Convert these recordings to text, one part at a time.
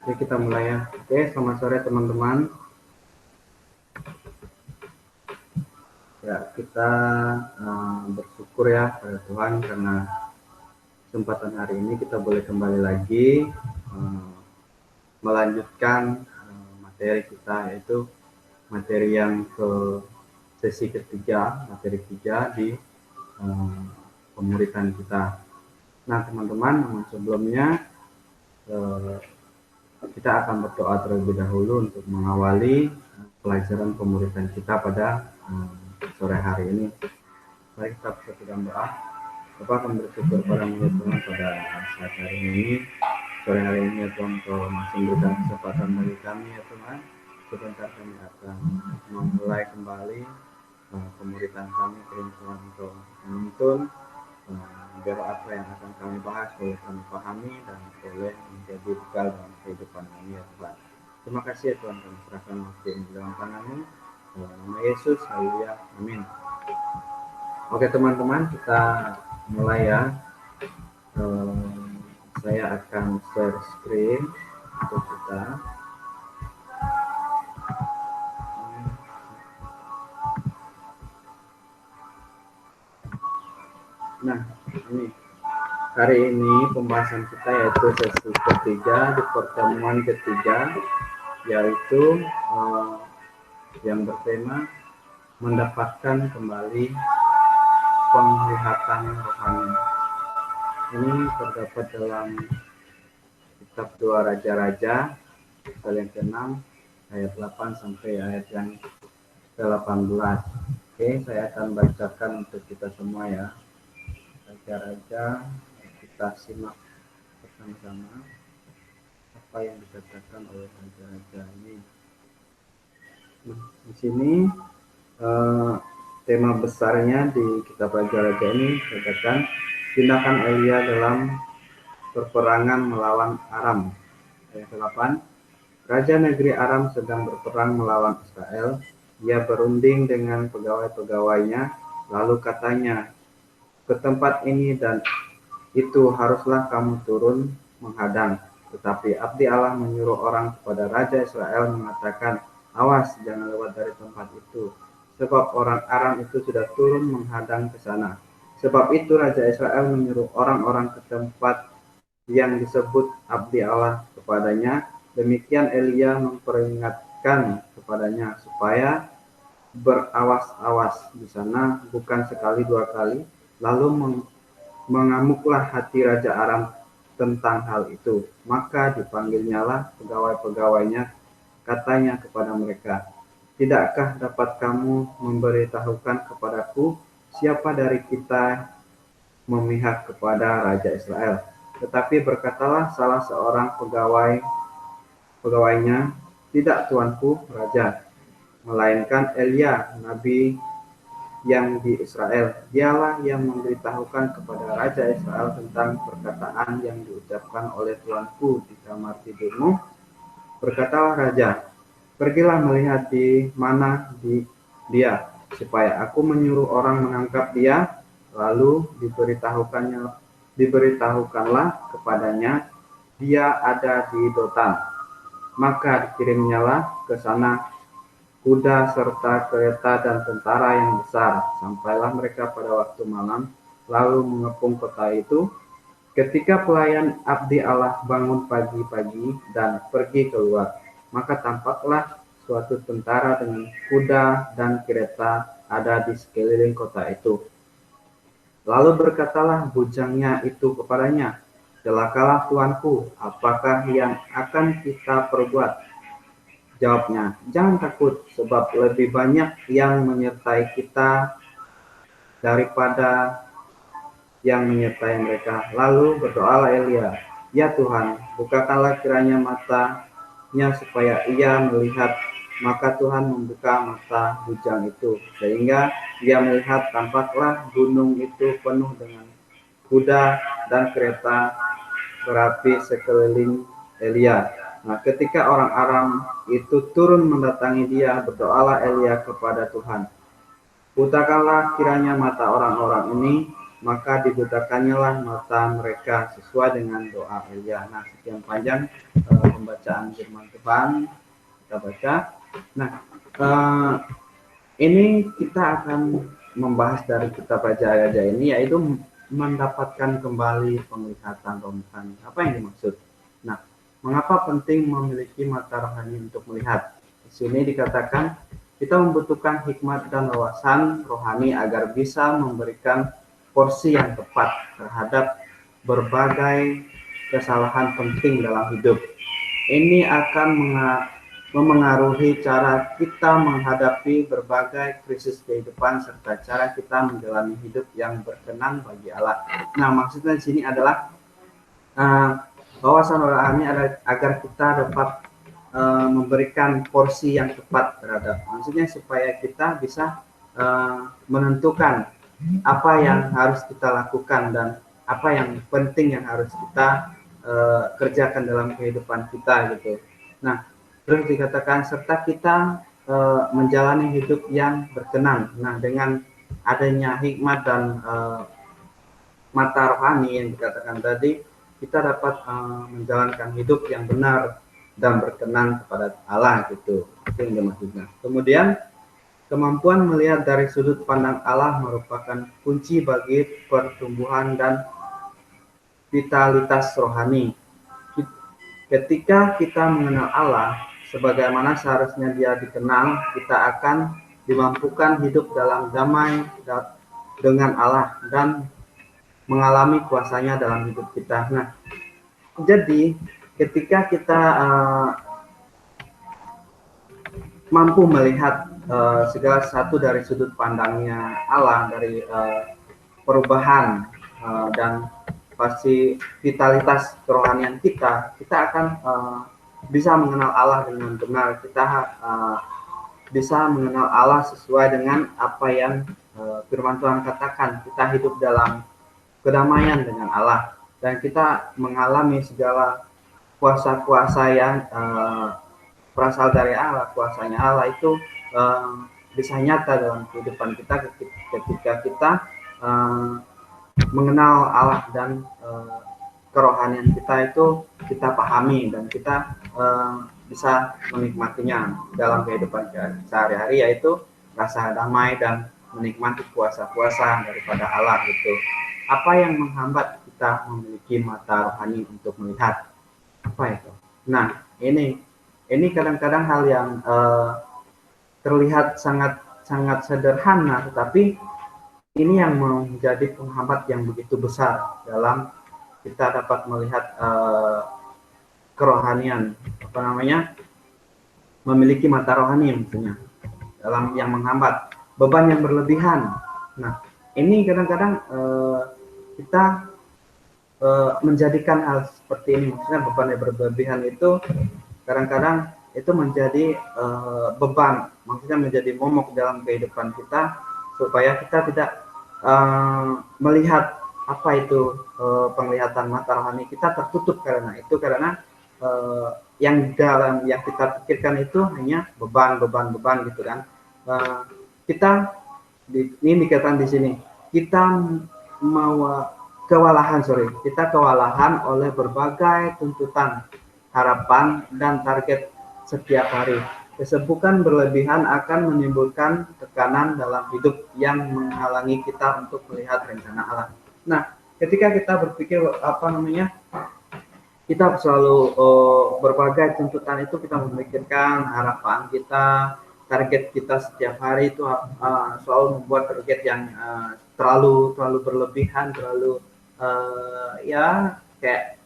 Oke, kita mulai ya. Oke, selamat sore teman-teman. Ya, kita bersyukur ya pada Tuhan karena kesempatan hari ini kita boleh kembali lagi melanjutkan materi kita, yaitu materi yang ke sesi ketiga, materi 3 di pemuritan kita. Nah, teman-teman, sebelumnya kita akan berdoa terlebih dahulu untuk mengawali pelajaran pemuritan kita pada sore hari ini. Baik, kita sedang doa. Bapak akan bersyukur padamu ya Tuhan pada saat hari ini, sore hari ini ya Tuhan, Kau masih memberikan kesempatan bagi kami ya Tuhan. Sebentar kami akan memulai kembali pemuritan kami, kirim Tuhan Engkau menuntun biar apa yang akan kami bahas boleh kami pahami dan boleh menjadi bekal dalam kehidupan kami ya Tuhan. Terima kasih ya Tuhan, kami serahkan waktu ini dalam tangan-Mu. Dalam nama Yesus, haleluya, amin. Oke teman-teman, kita mulai ya. Saya akan share screen untuk kita. Nah, ini hari ini pembahasan kita yaitu sesi ketiga di pertemuan ketiga, yaitu yang bertema mendapatkan kembali penglihatan rohani. Ini terdapat dalam kitab 2 Raja-Raja pasal yang ke-6 ayat 8 sampai ayat yang ke-18. Oke, saya akan bacakan untuk kita semua ya. Raja-Raja, kita simak bersama-sama apa yang dikatakan oleh raja-raja ini. Nah, di sini tema besarnya di kitab Raja-Raja ini dikatakan tindakan Elia dalam perperangan melawan Aram. Ayat 8. Raja negeri Aram sedang berperang melawan Israel. Ia berunding dengan pegawai-pegawainya, lalu katanya, ke tempat ini dan itu haruslah kamu turun menghadang. Tetapi abdi Allah menyuruh orang kepada Raja Israel mengatakan, awas, jangan lewat dari tempat itu, sebab orang Aram itu sudah turun menghadang ke sana. Sebab itu Raja Israel menyuruh orang-orang ke tempat yang disebut abdi Allah kepadanya. Demikian Elia memperingatkan kepadanya supaya berawas-awas di sana bukan sekali dua kali. Lalu mengamuklah hati Raja Aram tentang hal itu. Maka dipanggilnyalah pegawai-pegawainya, katanya kepada mereka, tidakkah dapat kamu memberitahukan kepadaku siapa dari kita memihak kepada Raja Israel? Tetapi berkatalah salah seorang pegawainya, tidak tuanku Raja, melainkan Elia, nabi yang di Israel. Dialah yang memberitahukan kepada Raja Israel tentang perkataan yang diucapkan oleh tuanku di kamar tidurmu. Berkatalah Raja, pergilah melihat di mana dia, supaya aku menyuruh orang menangkap dia. Lalu diberitahukanlah kepadanya, dia ada di Dotan. Maka dikirimnyalah ke sana kuda serta kereta dan tentara yang besar. Sampailah mereka pada waktu malam, lalu mengepung kota itu. Ketika pelayan abdi Allah bangun pagi-pagi dan pergi keluar, maka tampaklah suatu tentara dengan kuda dan kereta ada di sekeliling kota itu. Lalu berkatalah bujangnya itu kepadanya, celakalah tuanku, apakah yang akan kita perbuat? Jawabnya, jangan takut, sebab lebih banyak yang menyertai kita daripada yang menyertai mereka. Lalu berdoalah Elia, ya Tuhan, bukakanlah kiranya matanya supaya ia melihat. Maka Tuhan membuka mata bujang itu, sehingga ia melihat, tampaklah gunung itu penuh dengan kuda dan kereta berapi sekeliling Elia. Nah, ketika orang Aram itu turun mendatangi dia, berdoalah Elia kepada Tuhan, bukakanlah kiranya mata orang-orang ini maka dibutakannya lah mata mereka sesuai dengan doa Elia. Nah, sekian panjang pembacaan firman Tuhan kita baca. Nah, ini kita akan membahas dari kitab Raja-Raja ini, yaitu mendapatkan kembali penglihatan rohani. Apa yang dimaksud? Nah, mengapa penting memiliki mata rohani untuk melihat? Di sini dikatakan kita membutuhkan hikmat dan wawasan rohani agar bisa memberikan porsi yang tepat terhadap berbagai kesalahan penting dalam hidup. Ini akan memengaruhi cara kita menghadapi berbagai krisis kehidupan serta cara kita menjalani hidup yang berkenan bagi Allah. Nah, maksudnya di sini adalah wawasan rohani agar kita dapat memberikan porsi yang tepat terhadap, maksudnya supaya kita bisa menentukan apa yang harus kita lakukan dan apa yang penting yang harus kita kerjakan dalam kehidupan kita gitu. Nah, terus dikatakan serta kita menjalani hidup yang berkenan. Nah, dengan adanya hikmat dan mata rohani yang dikatakan tadi, kita dapat menjalankan hidup yang benar dan berkenan kepada Allah gitu. Itu yang dimaksudnya. Kemudian kemampuan melihat dari sudut pandang Allah merupakan kunci bagi pertumbuhan dan vitalitas rohani. Ketika kita mengenal Allah sebagaimana seharusnya Dia dikenal, kita akan dimampukan hidup dalam damai dengan Allah dan mengalami kuasanya dalam hidup kita. Nah, jadi ketika kita mampu melihat segala sesuatu dari sudut pandangnya Allah, dari perubahan dan pasti vitalitas kerohanian kita akan bisa mengenal Allah dengan benar. Kita bisa mengenal Allah sesuai dengan apa yang firman Tuhan katakan. Kita hidup dalam kedamaian dengan Allah dan kita mengalami segala kuasa-kuasa yang berasal dari Allah. Kuasanya Allah itu bisa nyata dalam kehidupan kita ketika kita mengenal Allah dan kerohanian kita itu kita pahami dan kita bisa menikmatinya dalam kehidupan sehari-hari, yaitu rasa damai dan menikmati kuasa-kuasa daripada Allah itu. Apa yang menghambat kita memiliki mata rohani untuk melihat? Apa itu? Nah, ini kadang-kadang hal yang terlihat sangat sederhana, tetapi ini yang menjadi penghambat yang begitu besar dalam kita dapat melihat kerohanian, memiliki mata rohani maksudnya, dalam yang menghambat beban yang berlebihan. Nah, ini kadang-kadang kita menjadikan hal seperti ini, maksudnya beban yang berlebihan itu kadang-kadang itu menjadi beban, maksudnya menjadi momok dalam kehidupan kita, supaya kita tidak melihat apa itu penglihatan mata rohani kita tertutup karena yang dalam yang kita pikirkan itu hanya beban gitu kan. Kita ini dikatakan di sini kita kita kewalahan oleh berbagai tuntutan, harapan dan target setiap hari. Kesibukan berlebihan akan menimbulkan tekanan dalam hidup yang menghalangi kita untuk melihat rencana Allah. Nah, ketika kita berpikir kita selalu berbagai tuntutan itu, kita memikirkan harapan kita, target kita setiap hari itu selalu membuat target yang terlalu berlebihan, terlalu kayak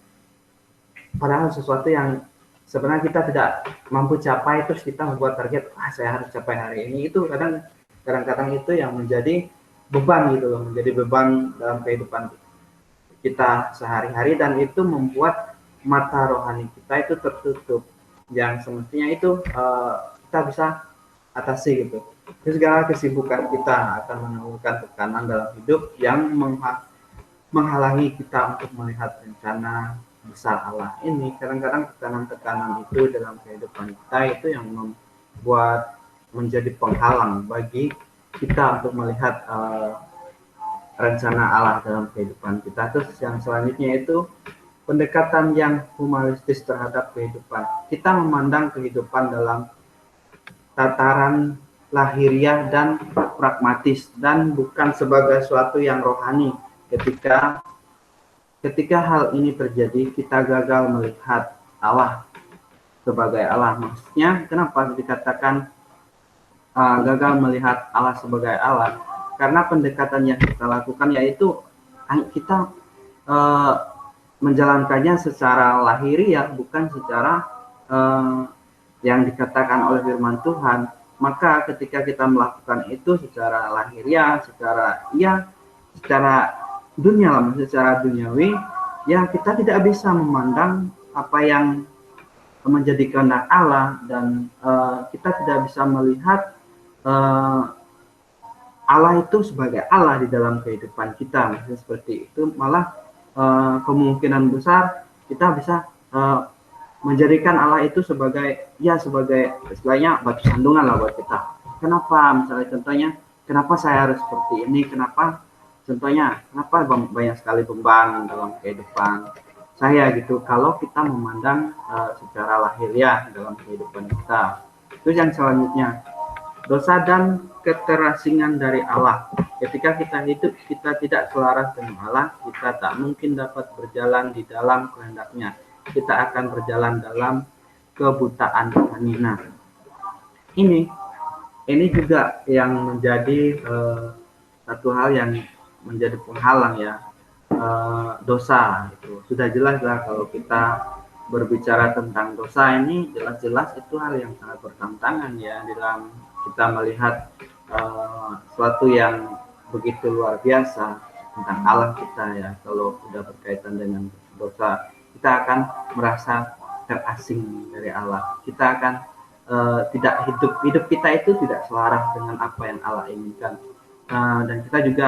padahal sesuatu yang sebenarnya kita tidak mampu capai, terus kita membuat target, saya harus capai hari ini. Itu kadang-kadang itu yang menjadi beban gitu loh, menjadi beban dalam kehidupan kita sehari-hari, dan itu membuat mata rohani kita itu tertutup, yang semestinya itu kita bisa atasi gitu. Terus segala kesibukan kita akan menimbulkan tekanan dalam hidup yang menghalangi kita untuk melihat rencana besar Allah ini. Kadang-kadang tekanan-tekanan itu dalam kehidupan kita itu yang menjadi penghalang bagi kita untuk melihat rencana Allah dalam kehidupan kita. Terus yang selanjutnya itu pendekatan yang humanistis terhadap kehidupan. Kita memandang kehidupan dalam tataran lahiriah dan pragmatis dan bukan sebagai sesuatu yang rohani. Ketika hal ini terjadi, kita gagal melihat Allah sebagai Allah. Maksudnya kenapa dikatakan gagal melihat Allah sebagai Allah? Karena pendekatan yang kita lakukan yaitu kita menjalankannya secara lahiriah, bukan secara yang dikatakan oleh firman Tuhan. Maka ketika kita melakukan itu secara lahiriah, secara dunia, secara duniawi, ya kita tidak bisa memandang apa yang menjadi kehendak Allah, dan kita tidak bisa melihat Allah itu sebagai Allah di dalam kehidupan kita. Maksudnya seperti itu, malah kemungkinan besar kita bisa menjadikan Allah itu sebagai istilahnya batu sandungan lah buat kita. Kenapa? Misalnya contohnya, kenapa saya harus seperti ini? Kenapa banyak sekali beban dalam kehidupan saya gitu? Kalau kita memandang secara lahiriah dalam kehidupan kita. Terus yang selanjutnya, dosa dan keterasingan dari Allah. Ketika kita hidup, kita tidak selaras dengan Allah, kita tak mungkin dapat berjalan di dalam kehendaknya. Kita akan berjalan dalam kebutaan rohani. Nah, ini juga yang menjadi satu hal yang menjadi penghalang ya, dosa itu sudah jelas lah. Kalau kita berbicara tentang dosa ini, jelas-jelas itu hal yang sangat bertentangan ya dalam kita melihat sesuatu yang begitu luar biasa tentang Allah kita ya. Kalau sudah berkaitan dengan dosa, kita akan merasa terasing dari Allah. Kita akan tidak hidup kita itu tidak selaras dengan apa yang Allah inginkan, dan kita juga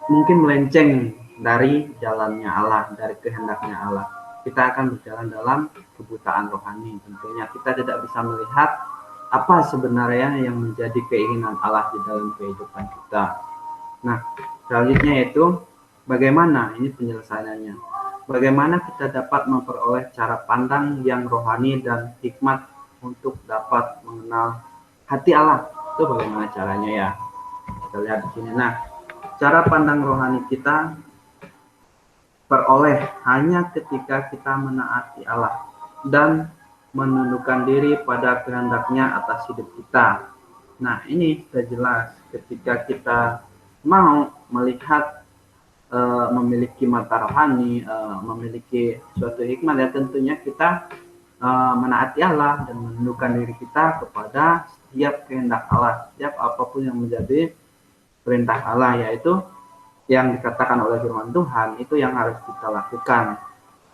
mungkin melenceng dari jalannya Allah, dari kehendaknya Allah. Kita akan berjalan dalam kebutaan rohani. Tentunya kita tidak bisa melihat apa sebenarnya yang menjadi keinginan Allah di dalam kehidupan kita. Nah, selanjutnya yaitu bagaimana ini penyelesaiannya. Bagaimana kita dapat memperoleh cara pandang yang rohani dan hikmat untuk dapat mengenal hati Allah. Itu bagaimana caranya ya? Kita lihat di sini. Nah, cara pandang rohani kita peroleh hanya ketika kita menaati Allah dan menundukkan diri pada kehendaknya atas hidup kita. Nah, ini sudah jelas ketika kita mau melihat memiliki mata rohani, memiliki suatu hikmat ya, tentunya kita menaati Allah dan menundukkan diri kita kepada setiap kehendak Allah, setiap apapun yang menjadi perintah Allah, yaitu yang dikatakan oleh firman Tuhan, itu yang harus kita lakukan.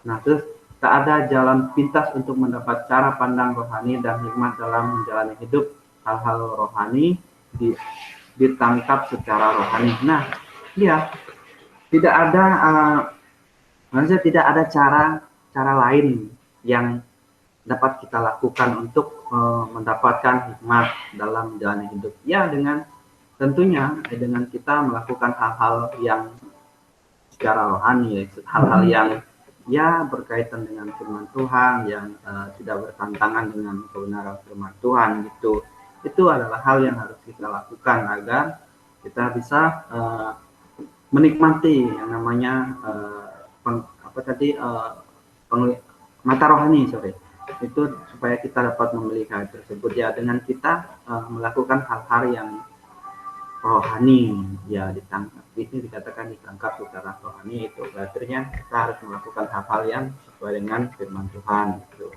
Nah, terus tak ada jalan pintas untuk mendapat cara pandang rohani dan hikmat dalam menjalani hidup. Hal-hal rohani ditangkap secara rohani. Nah, ya, tidak ada cara lain yang dapat kita lakukan untuk mendapatkan hikmat dalam menjalani hidup. Ya, tentunya dengan kita melakukan hal-hal yang secara rohani, hal-hal yang ya berkaitan dengan firman Tuhan, yang tidak bertentangan dengan kebenaran firman Tuhan gitu. Itu adalah hal yang harus kita lakukan agar kita bisa menikmati yang namanya mata rohani, itu supaya kita dapat memiliki hal tersebut ya, dengan kita melakukan hal-hal yang rohani ya, ditangkap. Ini dikatakan ditangkap secara rohani, itu berarti kita harus melakukan hal-hal yang sesuai dengan firman Tuhan gitu.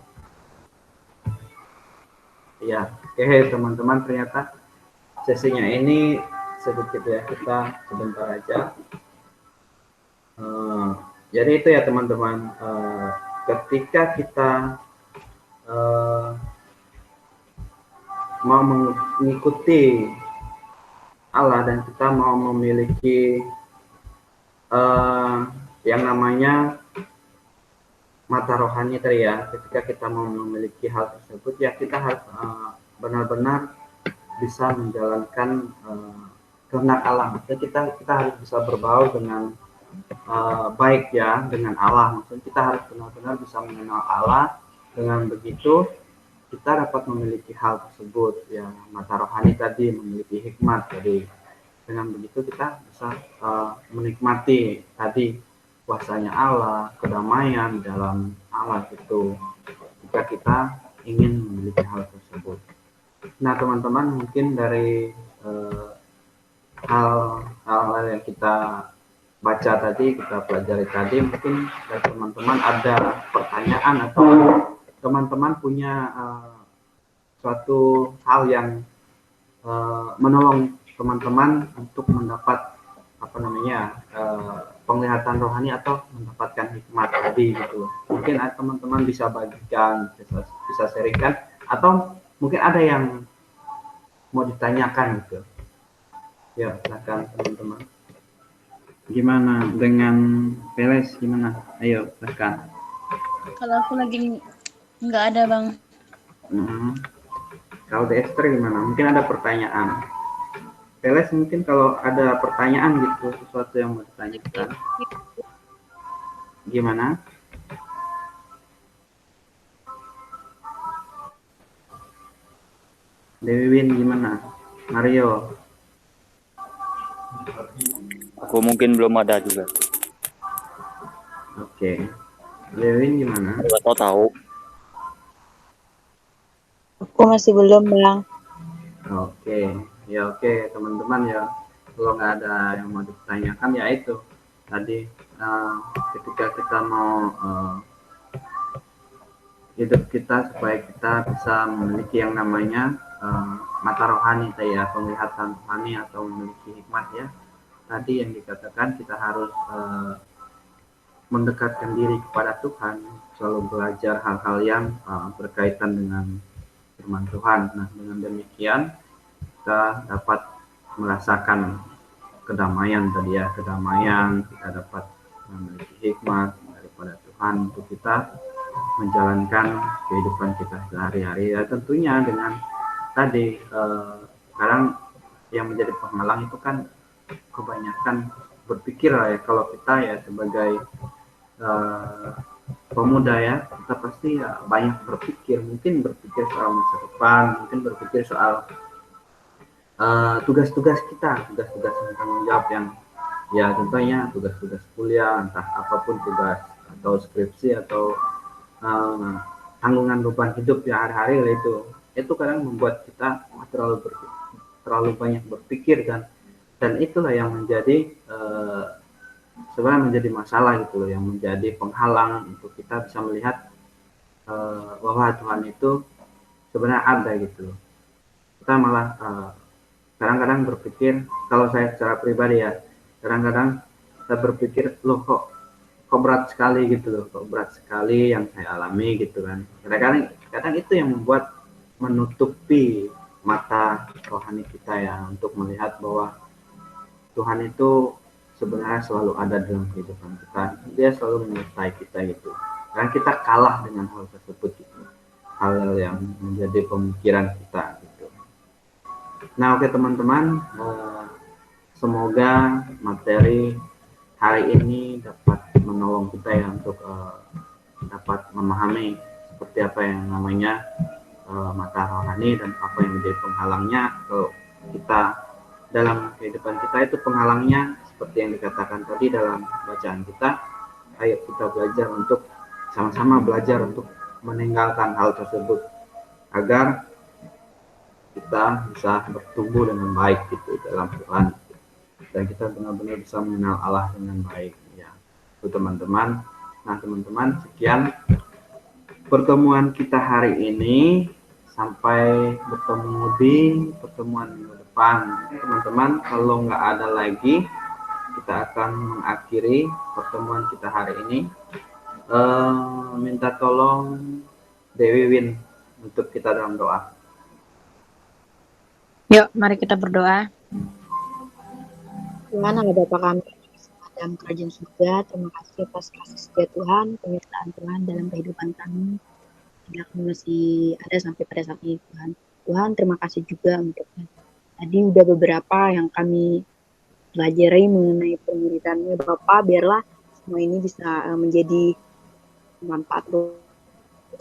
Ya, oke teman-teman, ternyata sesinya ini sedikit ya, kita sebentar aja. Jadi itu ya teman-teman, ketika kita mau mengikuti Allah dan kita mau memiliki yang namanya mata rohani tadi ya, ketika kita mau memiliki hal tersebut ya, kita harus benar-benar bisa menjalankan kehendak Allah. Maksudnya kita harus bisa berbaur dengan baik ya dengan Allah. Maksudnya kita harus benar-benar bisa mengenal Allah. Dengan begitu kita dapat memiliki hal tersebut ya, mata rohani tadi memiliki hikmat. Jadi dengan begitu kita bisa menikmati tadi kuasanya Allah, kedamaian dalam Allah itu jika kita ingin memiliki hal tersebut. Nah teman-teman, mungkin dari hal-hal yang kita baca tadi, kita pelajari tadi, mungkin dari teman-teman ada pertanyaan atau teman-teman punya suatu hal yang menolong teman-teman untuk mendapat apa namanya penglihatan rohani atau mendapatkan hikmat tadi gitu. Mungkin teman-teman bisa bagikan, bisa sharingkan, atau mungkin ada yang mau ditanyakan gitu. Ya, silakan teman-teman. Gimana dengan Peles, gimana? Ayo, silakan. Kalau aku lagi nggak ada, Bang. Kalau di Esther gimana? Mungkin ada pertanyaan. Peles mungkin kalau ada pertanyaan gitu, sesuatu yang mau ditanyakan. Gimana? Dewi Win gimana? Mario? Aku mungkin belum ada juga. Oke. Dewi Win gimana? Atau tahu? Aku masih belum, Bang. Oke. Ya oke teman-teman ya. Kalau nggak ada yang mau ditanyakan ya itu tadi ketika kita mau hidup kita supaya kita bisa memiliki yang namanya mata rohani ya, penglihatan rohani atau memiliki hikmat ya. Tadi yang dikatakan kita harus mendekatkan diri kepada Tuhan, selalu belajar hal-hal yang berkaitan dengan firman Tuhan. Nah, dengan demikian kita dapat merasakan kedamaian tadi ya, kedamaian, kita dapat memiliki hikmat daripada Tuhan untuk kita menjalankan kehidupan kita sehari-hari ya, tentunya dengan tadi sekarang yang menjadi penghalang itu kan kebanyakan berpikir lah ya, kalau kita ya sebagai pemuda ya, kita pasti ya banyak berpikir, mungkin berpikir soal masa depan, mungkin berpikir soal tugas-tugas kita, tugas-tugas yang tanggung jawab yang ya contohnya tugas-tugas kuliah, entah apapun tugas atau skripsi atau tanggungan beban hidup ya hari-hari itu kadang membuat kita terlalu banyak berpikir dan itulah yang menjadi sebenarnya menjadi masalah gitu loh, yang menjadi penghalang untuk kita bisa melihat bahwa Tuhan itu sebenarnya ada gitu loh. Kita malah kadang-kadang berpikir, kalau saya secara pribadi ya, kadang-kadang saya berpikir loh kok berat sekali gitu loh, kok berat sekali yang saya alami gitu kan. Kadang itu yang membuat menutupi mata rohani kita ya untuk melihat bahwa Tuhan itu sebenarnya selalu ada dalam kehidupan kita. Dia selalu menyertai kita gitu. Karena kita kalah dengan hal tersebut gitu. Hal yang menjadi pemikiran kita gitu. Nah oke teman-teman, semoga materi hari ini dapat menolong kita ya untuk dapat memahami seperti apa yang namanya mata rohani dan apa yang menjadi penghalangnya. Kalau kita dalam kehidupan kita itu penghalangnya seperti yang dikatakan tadi dalam bacaan kita, ayo kita belajar untuk sama-sama belajar untuk meninggalkan hal tersebut agar kita bisa bertumbuh dengan baik gitu dalam Tuhan dan kita benar-benar bisa mengenal Allah dengan baik ya. Itu teman-teman. Nah teman-teman, sekian pertemuan kita hari ini, sampai bertemu di pertemuan minggu depan teman-teman. Kalau nggak ada lagi, kita akan mengakhiri pertemuan kita hari ini. Minta tolong Dewi Win untuk kita dalam doa. Yuk, mari kita berdoa. Tuhan, Allah Bapa kami dalam kerajaan surga, terima kasih atas kasih setia Tuhan, penyertaan Tuhan dalam kehidupan kami. Tidak kami masih ada sampai pada saat ini Tuhan. Tuhan, terima kasih juga untuk Tadi udah beberapa yang kami pelajari mengenai pemuridannya Bapak, biarlah semua ini bisa menjadi manfaat untuk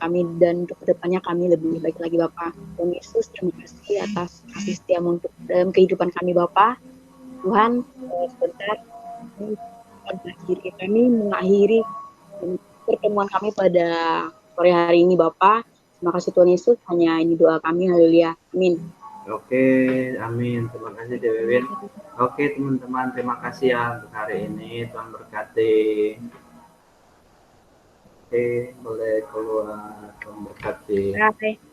kami dan untuk kedepannya kami lebih baik lagi Bapak. Tuhan Yesus, terima kasih atas kasih setiamu untuk dalam kehidupan kami Bapak. Tuhan, sebentar kami mengakhiri pertemuan kami pada sore hari ini Bapak. Terima kasih Tuhan Yesus, hanya ini doa kami, haleluya, amin. Oke, amin. Terima kasih Dewi Win. Oke teman-teman, terima kasih ya untuk hari ini. Tuhan berkati. Oke, boleh keluar. Tuhan berkati. Terima kasih.